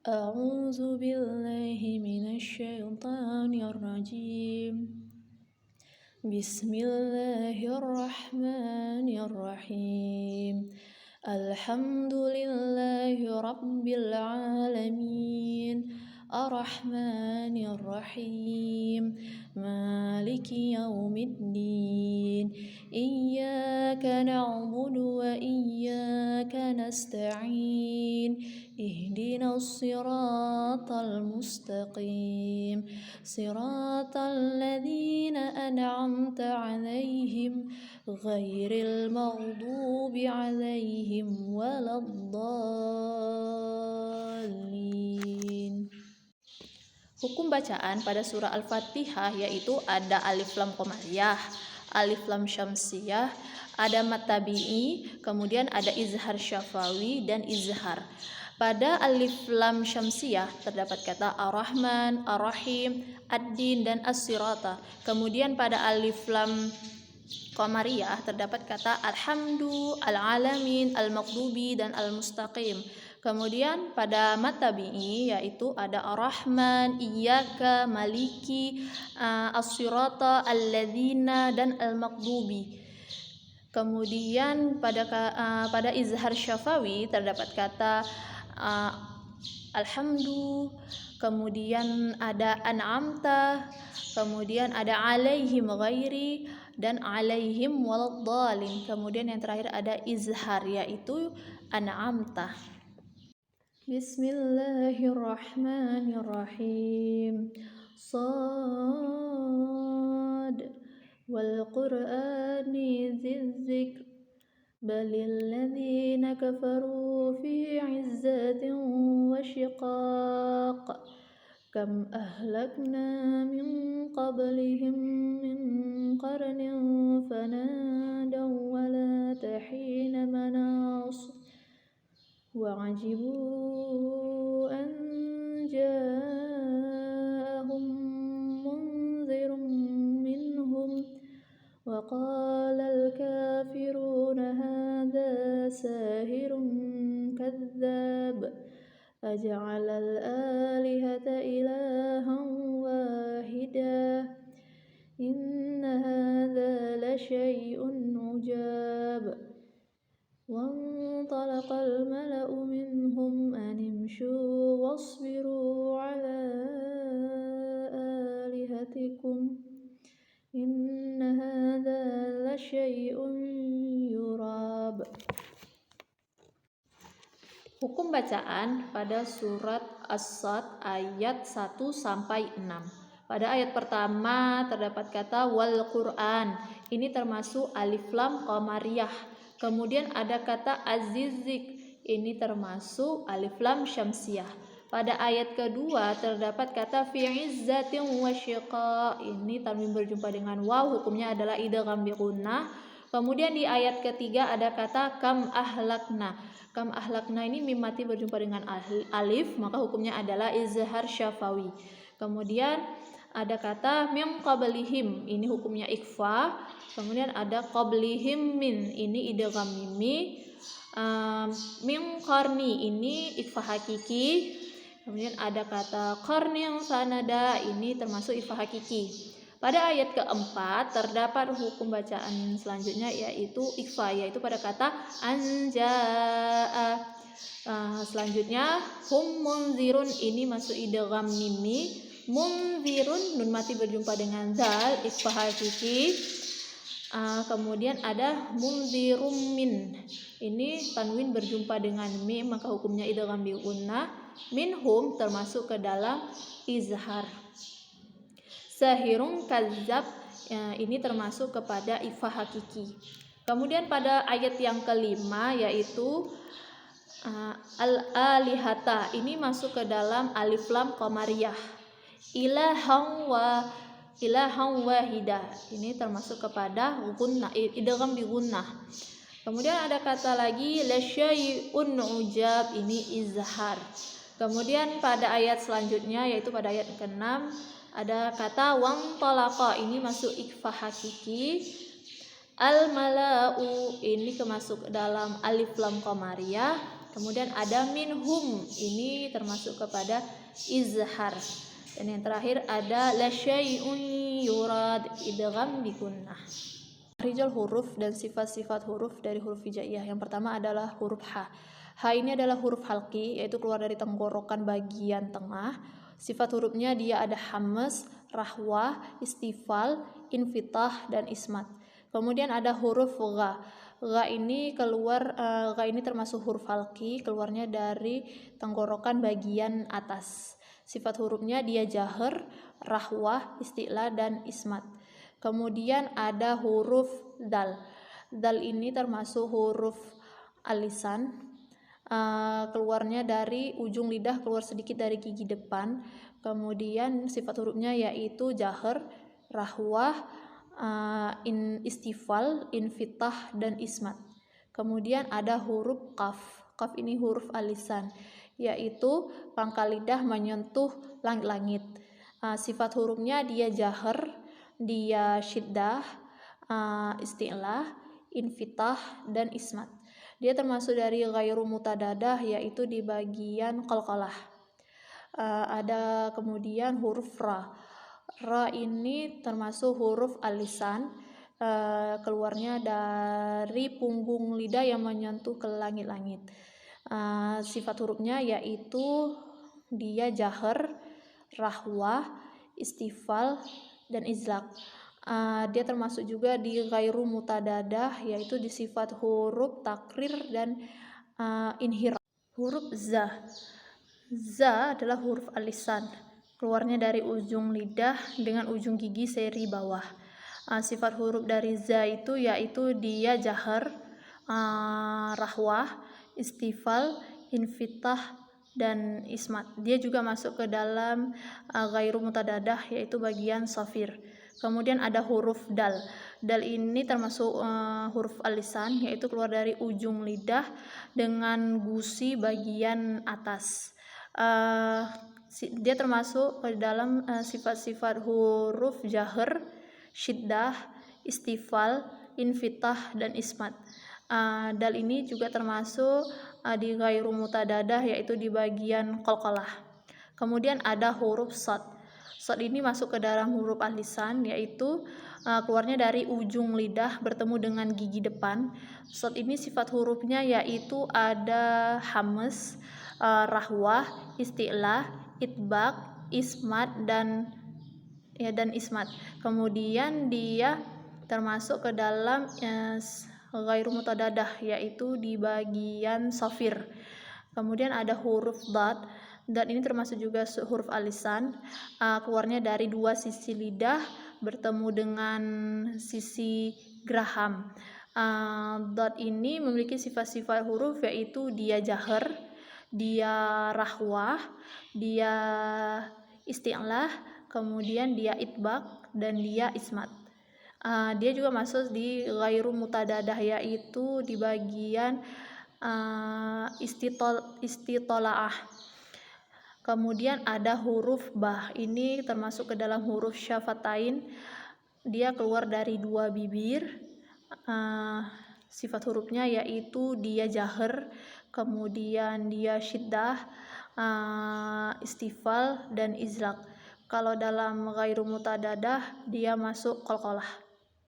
أعوذ بالله من الشيطان الرجيم بسم الله الرحمن الرحيم الحمد لله رب العالمين الرحمن الرحيم مالك يوم الدين إياك نعبد وإياك نستعين اهدنا الصراط المستقيم صراط الذين أنعمت عليهم غير المغضوب عليهم ولا الضالين. Hukum bacaan pada surah Al-Fatihah yaitu ada alif lam qamariyah, alif lam syamsiyah, ada mad tabi'i, kemudian ada izhar syafawi dan izhar. Pada alif lam syamsiyah terdapat kata ar-Rahman, ar-Rahim, ad-Din dan as-Sirata. Kemudian pada alif lam qamariyah terdapat kata alhamdu, al-alamin, al-maghdubi dan al-mustaqim. Kemudian pada mad tabi'i yaitu ada ar-Rahman, iyyaka, maliki, as-sirata, alladzina dan al-maghdubi. Kemudian pada izhar syafawi terdapat kata alhamdu, kemudian ada an'amta, kemudian ada alaihim ghairi dan alaihim waladdallin. Kemudian yang terakhir ada izhar yaitu an'amta. Bismillahirrahmanirrahim. Shad wal qur'ani dzidzikr balil ladzina kafaru fi 'izzatin wa shiqaq kam ahlakna min qablihim min qarnin fanadaw wa la tahina manas وعجبوا أن جاءهم منذر منهم وقال الكافرون هذا ساحر كذاب أجعل الآلهة إلها واحدا إن هذا لشيء عجاب وانطلق الملأ منهم أن امشوا واصبروا على آلهتكم إن هذا لشيء يراب. Hukum bacaan pada surat As-Sad ayat 1 sampai 6. Pada ayat pertama terdapat kata wal Qur'an. Ini termasuk alif lam qamariyah. Kemudian ada kata azizik, ini termasuk alif lam syamsiyah. Pada ayat kedua terdapat kata fi izzatin wa syiqa, ini tanwin berjumpa dengan waw, hukumnya adalah idgham bi gunnah. Kemudian di ayat ketiga ada kata kam ahlakna. Kam ahlakna ini mim mati berjumpa dengan alif, maka hukumnya adalah izhar syafawi. Kemudian ada kata min qablihim, ini hukumnya ikhfa. Kemudian ada qablihim min, ini idgham mimi. Min qarni, ini ikhfa hakiki. Kemudian ada kata qarni yang sanada, ini termasuk ikhfa hakiki. Pada ayat keempat terdapat hukum bacaan selanjutnya yaitu ikhfa, yaitu pada kata anjaa. Selanjutnya hum munzirun, ini masuk idgham mimi. Munzirun nun mati berjumpa dengan zal, ikhfa hakiki. Kemudian ada munzirum min, ini tanwin berjumpa dengan mim, maka hukumnya idgham bi gunnah. Minhum termasuk ke dalam izhar. Sahirun kadzab, ini termasuk kepada ikhfa hakiki. Kemudian pada ayat yang kelima yaitu al-alihata, ini masuk ke dalam alif lam qamariyah. Ilahan wahida, ini termasuk kepada gunnah, idgham bi gunnah. Kemudian ada kata lagi la syai'un ujab, ini izhar. Kemudian pada ayat selanjutnya yaitu pada ayat ke-6 ada kata wang talaqa, ini masuk ikhfa hakiki. Al mala'u, ini masuk dalam alif lam qamariyah. Kemudian ada minhum, ini termasuk kepada izhar. Dan yang terakhir ada la syai'un yurad idgham bigunnah. Rijal huruf dan sifat-sifat huruf dari huruf hijaiyah. Yang pertama adalah huruf H. H ini adalah huruf halqi, yaitu keluar dari tenggorokan bagian tengah. Sifat hurufnya dia ada hamz, rahwah, istifal, infitah, dan ismat. Kemudian ada huruf gha. Gha ini termasuk huruf halqi, keluarnya dari tenggorokan bagian atas. Sifat hurufnya dia jahar, rahwah, isti'la, dan ismat. Kemudian ada huruf dal. Dal ini termasuk huruf alisan, keluarnya dari ujung lidah, keluar sedikit dari gigi depan. Kemudian sifat hurufnya yaitu jahar, rahwah, istifal, infitah, dan ismat. Kemudian ada huruf qaf. Qaf ini huruf alisan, yaitu pangkal lidah menyentuh langit-langit. Sifat hurufnya dia jahar, dia syiddah, isti'lah, infitah, dan ismat. Dia termasuk dari ghairu mutadadah, yaitu di bagian qalqalah. Ada kemudian huruf ra. Ra ini termasuk huruf alisan, keluarnya dari punggung lidah yang menyentuh ke langit-langit. Sifat hurufnya yaitu dia jahar, rahwah, istifal, dan izlaq. Dia termasuk juga di ghairu mutadadah, yaitu di sifat huruf takrir dan inhiraf. Huruf za. Za adalah huruf alisan, keluarnya dari ujung lidah dengan ujung gigi seri bawah. Sifat huruf dari za itu yaitu dia jahar, rahwah, istifal, infitah, dan ismat. Dia juga masuk ke dalam ghairu mutadadah, yaitu bagian safir. Kemudian ada huruf dal. Dal ini termasuk huruf alisan, yaitu keluar dari ujung lidah dengan gusi bagian atas. Dia termasuk ke dalam sifat-sifat huruf jahar, syiddah, istifal, infitah, dan ismat. Dal ini juga termasuk di ghairu mutadadah, yaitu di bagian qalqalah. Kemudian ada huruf shad. Shad ini masuk ke dalam huruf alisan, yaitu keluarnya dari ujung lidah bertemu dengan gigi depan. Shad ini sifat hurufnya yaitu ada hamz, rahwah, isti'lah, itbaq, ismat, dan ismat. Kemudian dia termasuk ke dalam ghairu mutadadah, yaitu di bagian safir. Kemudian ada huruf dad. Dad ini termasuk juga huruf alisan, keluarnya dari dua sisi lidah bertemu dengan sisi geraham. Dad ini memiliki sifat-sifat huruf yaitu dia jahar, dia rahwah, dia isti'lah, kemudian dia itbaq, dan dia ismat. Dia juga masuk di ghairu mutadadah, yaitu di bagian istitola'ah. Kemudian ada huruf bah. Ini termasuk ke dalam huruf syafatain. Dia keluar dari dua bibir. Sifat hurufnya yaitu dia jahar, kemudian dia syiddah, istifal, dan izlaq. Kalau dalam ghairu mutadadah dia masuk qalqalah.